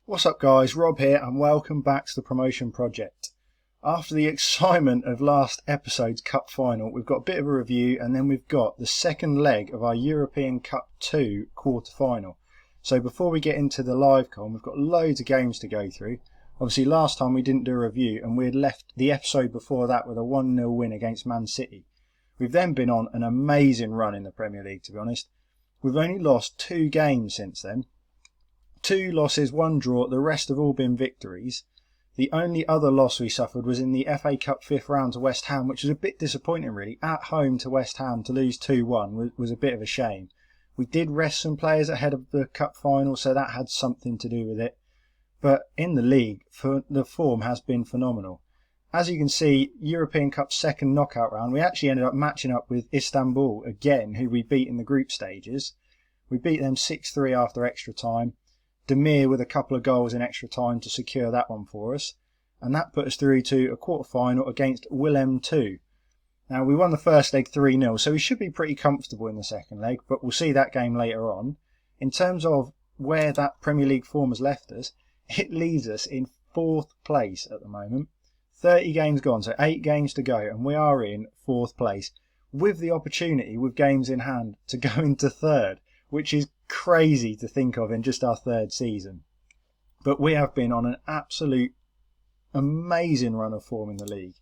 What's up guys, Rob here and welcome back to the promotion project. After the excitement of last episode's cup final, we've got a bit of a review and then we've got the second leg of our European Cup 2 quarter final. So before we get into the live con, we've got loads of games to go through. Obviously last time we didn't do a review and we had left the episode before that with a 1-0 win against Man City. We've then been on an amazing run in the Premier League, to be honest. We've only lost 2 games since then. 2 losses, 1 draw, the rest have all been victories. The only other loss we suffered was in the FA Cup 5th round to West Ham, which was a bit disappointing really. At home to West Ham to lose 2-1 was a bit of a shame. We did rest some players ahead of the cup final, so that had something to do with it. But in the league, the form has been phenomenal. As you can see, European Cup second knockout round, we actually ended up matching up with Istanbul again, who we beat in the group stages. We beat them 6-3 after extra time. Demir with a couple of goals in extra time to secure that one for us. And that put us through to a quarter final against Willem II. Now we won the first leg 3-0, so we should be pretty comfortable in the second leg, but we'll see that game later on. In terms of where that Premier League form has left us, it leaves us in 4th place at the moment. 30 games gone, so 8 games to go, and we are in 4th place with the opportunity, with games in hand, to go into 3rd, which is crazy to think of in just our 3rd season. But we have been on an absolute amazing run of form in the league.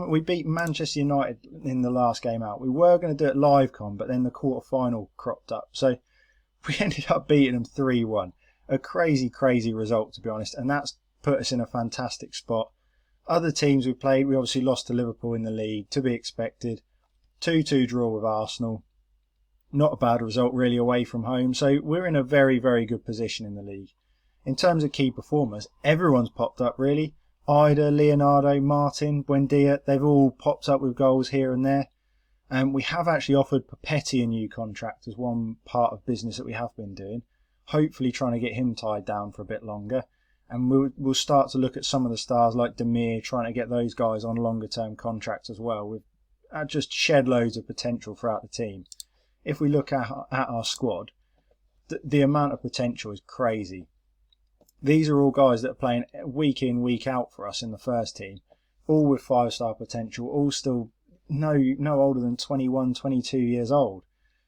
We beat Manchester United in the last game out. We were going to do it live con, but then the quarter final cropped up, so we ended up beating them 3-1. A crazy result, to be honest, and that's put us in a fantastic spot. Other teams we played, we obviously lost to Liverpool in the league, to be expected. 2-2 draw with Arsenal. Not a bad result really away from home, so we're in a very good position in the league. In terms of key performers, everyone's popped up really. Ida, Leonardo, Martin, Buendia, they've all popped up with goals here and there. And we have actually offered Papetti a new contract as one part of business that we have been doing. Hopefully trying to get him tied down for a bit longer. And we'll start to look at some of the stars like Demir, trying to get those guys on longer term contracts as well. We've just shed loads of potential throughout the team. If we look at our squad, the amount of potential is crazy. These are all guys that are playing week in, week out for us in the first team, all with 5-star potential, all still no older than 21, 22 years old.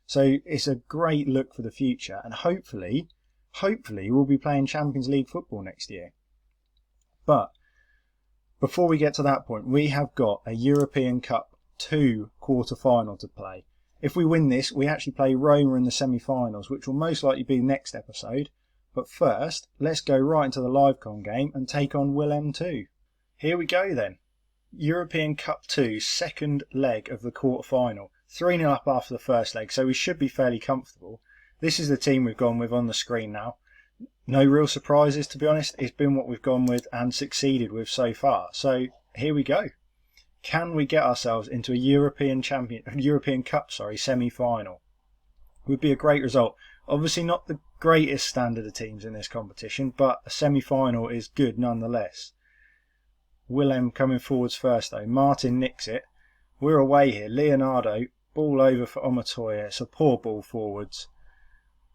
So it's a great look for the future, and hopefully we'll be playing Champions League football next year. But before we get to that point, we have got a European Cup 2 quarter final to play. If we win this, we actually play Roma in the semi-finals, which will most likely be next episode. But first, let's go right into the live con game and take on Willem II. Here we go then. European Cup 2, second leg of the quarter final. 3-0 up after the first leg, so we should be fairly comfortable. This is the team we've gone with on the screen now. No real surprises, to be honest. It's been what we've gone with and succeeded with so far. So here we go. Can we get ourselves into a European Cup semi-final? Would be a great result. Obviously not the greatest standard of teams in this competition, but a semi-final is good nonetheless. Willem coming forwards first though. Martin nicks it. We're away here. Leonardo, ball over for Omatoya. It's a poor ball forwards.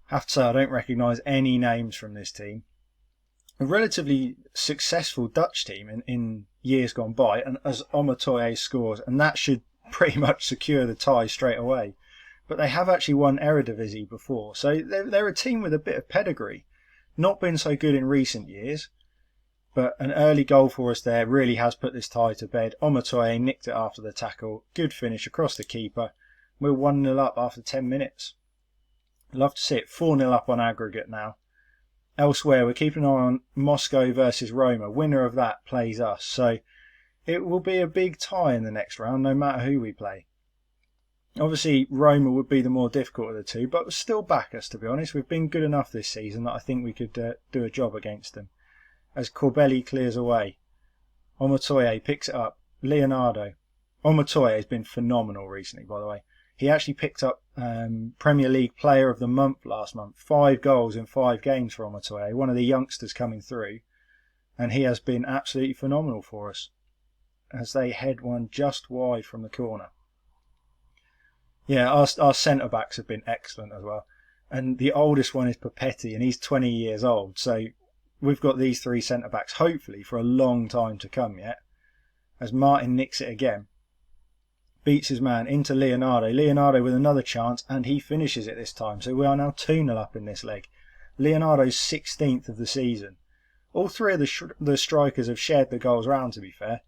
Have to say I don't recognise any names from this team. A relatively successful Dutch team in years gone by, and as Omatoye scores, and that should pretty much secure the tie straight away. But they have actually won Eredivisie before, so they're a team with a bit of pedigree. Not been so good in recent years, but an early goal for us there really has put this tie to bed. Omatoye nicked it after the tackle, good finish across the keeper. We're 1-0 up after 10 minutes. Love to see it. 4-0 up on aggregate now. Elsewhere, we're keeping an eye on Moscow versus Roma. Winner of that plays us. So it will be a big tie in the next round, no matter who we play. Obviously, Roma would be the more difficult of the two, but still back us, to be honest. We've been good enough this season that I think we could do a job against them. As Corbelli clears away, Omatoye picks it up. Leonardo. Omatoye has been phenomenal recently, by the way. He actually picked up Premier League Player of the Month last month. 5 goals in 5 games for Omatoye, one of the youngsters coming through. And he has been absolutely phenomenal for us as they head one just wide from the corner. Yeah, our centre-backs have been excellent as well. And the oldest one is Papetti, and he's 20 years old. So we've got these three centre-backs, hopefully, for a long time to come yet. As Martin nicks it again. Beats his man into Leonardo. Leonardo with another chance, and he finishes it this time. So we are now 2-0 up in this leg. Leonardo's 16th of the season. All three of the strikers have shared the goals round, to be fair.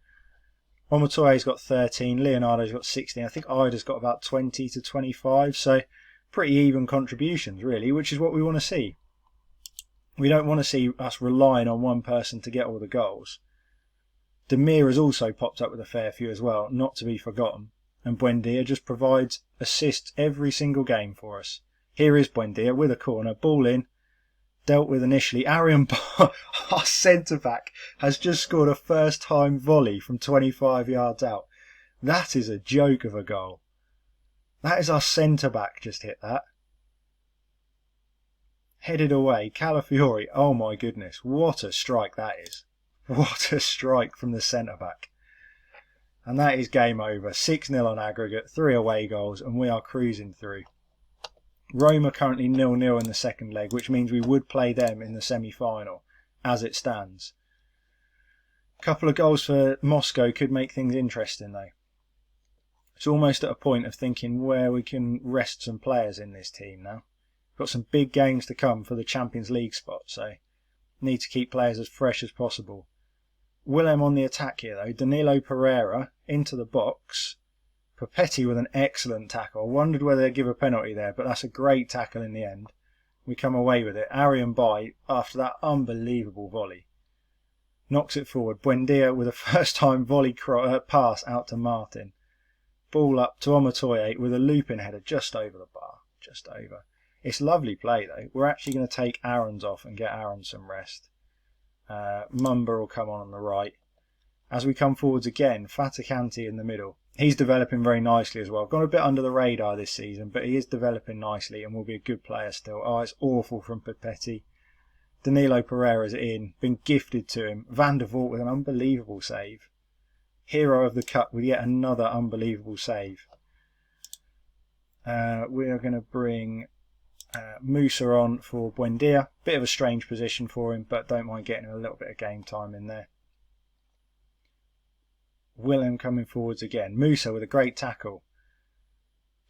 Omotoye's got 13, Leonardo's got 16. I think Ida's got about 20 to 25. So pretty even contributions, really, which is what we want to see. We don't want to see us relying on one person to get all the goals. Demir has also popped up with a fair few as well, not to be forgotten. And Buendia just provides assists every single game for us. Here is Buendia with a corner, ball in, dealt with initially. Arian, our centre-back, has just scored a first-time volley from 25 yards out. That is a joke of a goal. That is our centre-back just hit that. Headed away, Calafiori, oh my goodness, what a strike that is. What a strike from the centre-back. And that is game over. 6-0 on aggregate, 3 away goals, and we are cruising through. Roma currently 0-0 in the second leg, which means we would play them in the semi-final, as it stands. A couple of goals for Moscow could make things interesting, though. It's almost at a point of thinking where we can rest some players in this team now. Got some big games to come for the Champions League spot, so need to keep players as fresh as possible. Willem on the attack here though. Danilo Pereira into the box. Papetti with an excellent tackle. I wondered whether they'd give a penalty there, but that's a great tackle in the end. We come away with it. Arian Bai, after that unbelievable volley, knocks it forward. Buendia with a first-time volley pass out to Martin. Ball up to Omotoye with a looping header just over the bar. Just over. It's lovely play though. We're actually going to take Aaron's off and get Aaron some rest. Mumba will come on the right. As we come forwards again, Fatakanti in the middle. He's developing very nicely as well. Gone a bit under the radar this season, but he is developing nicely and will be a good player still. Oh, it's awful from Papetti. Danilo Pereira's in. Been gifted to him. Van der Voort with an unbelievable save. Hero of the Cup with yet another unbelievable save. We are going to bring Musa on for Buendia. Bit of a strange position for him, but don't mind getting a little bit of game time in there. Willem coming forwards again. Musa with a great tackle.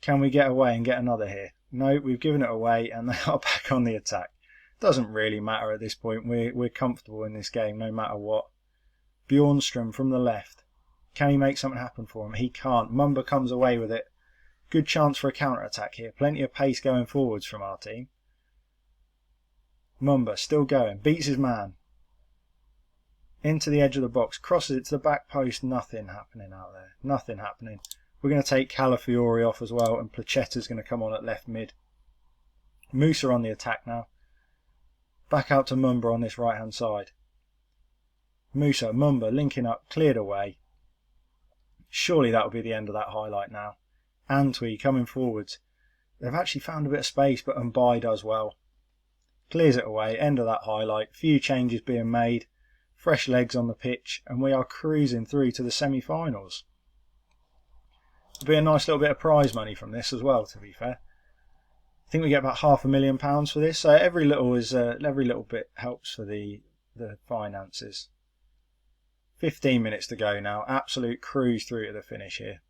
Can we get away and get another here? No, we've given it away and they are back on the attack. Doesn't really matter at this point. We're comfortable in this game no matter what. Bjornstrom from the left. Can he make something happen for him? He can't. Mumba comes away with it. Good chance for a counter-attack here. Plenty of pace going forwards from our team. Mumba still going. Beats his man. Into the edge of the box. Crosses it to the back post. Nothing happening out there. Nothing happening. We're going to take Calafiori off as well. And Placetta's going to come on at left mid. Musa on the attack now. Back out to Mumba on this right-hand side. Musa, Mumba linking up. Cleared away. Surely that will be the end of that highlight now. Antwi coming forwards. They've actually found a bit of space, but Mbai does well. Clears it away. End of that highlight. Few changes being made. Fresh legs on the pitch. And we are cruising through to the semi-finals. There'll be a nice little bit of prize money from this as well, to be fair. I think we get about £500,000 for this. So every little bit helps for the finances. 15 minutes to go now. Absolute cruise through to the finish here.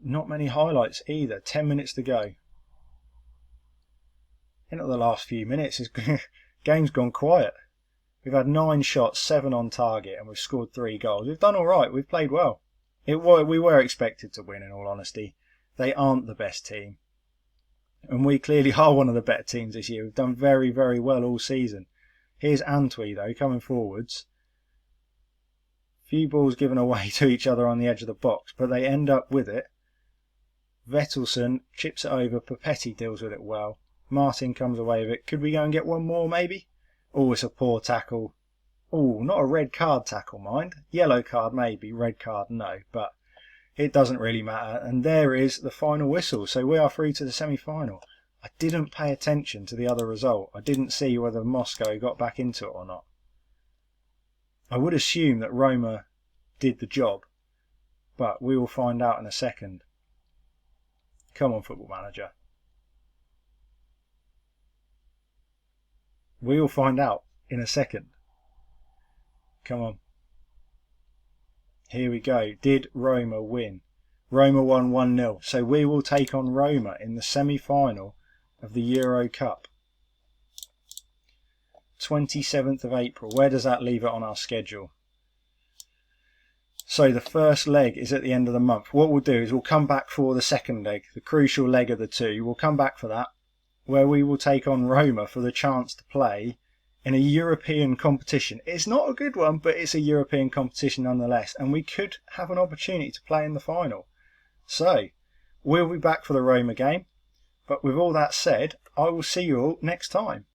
Not many highlights either. 10 minutes to go. Into the last few minutes, game's gone quiet. We've had 9 shots, 7 on target, and we've scored 3 goals. We've done all right. We've played well. We were expected to win, in all honesty. They aren't the best team. And we clearly are one of the better teams this year. We've done very, very well all season. Here's Antwi, though, coming forwards. Few balls given away to each other on the edge of the box, but they end up with it. Vettelson chips it over. Papetti deals with it well. Martin comes away with it. Could we go and get one more, maybe? Oh, it's a poor tackle. Oh, not a red card tackle, mind. Yellow card, maybe. Red card, no. But it doesn't really matter. And there is the final whistle. So we are through to the semi-final. I didn't pay attention to the other result. I didn't see whether Moscow got back into it or not. I would assume that Roma did the job. But we will find out in a second. Come on, Football Manager. We will find out in a second. Come on. Here we go. Did Roma win? Roma won 1-0. So we will take on Roma in the semi-final of the Euro Cup. 27th of April. Where does that leave it on our schedule? So the first leg is at the end of the month. What we'll do is we'll come back for the second leg, the crucial leg of the two. We'll come back for that, where we will take on Roma for the chance to play in a European competition. It's not a good one, but it's a European competition nonetheless, and we could have an opportunity to play in the final. So we'll be back for the Roma game, but with all that said, I will see you all next time.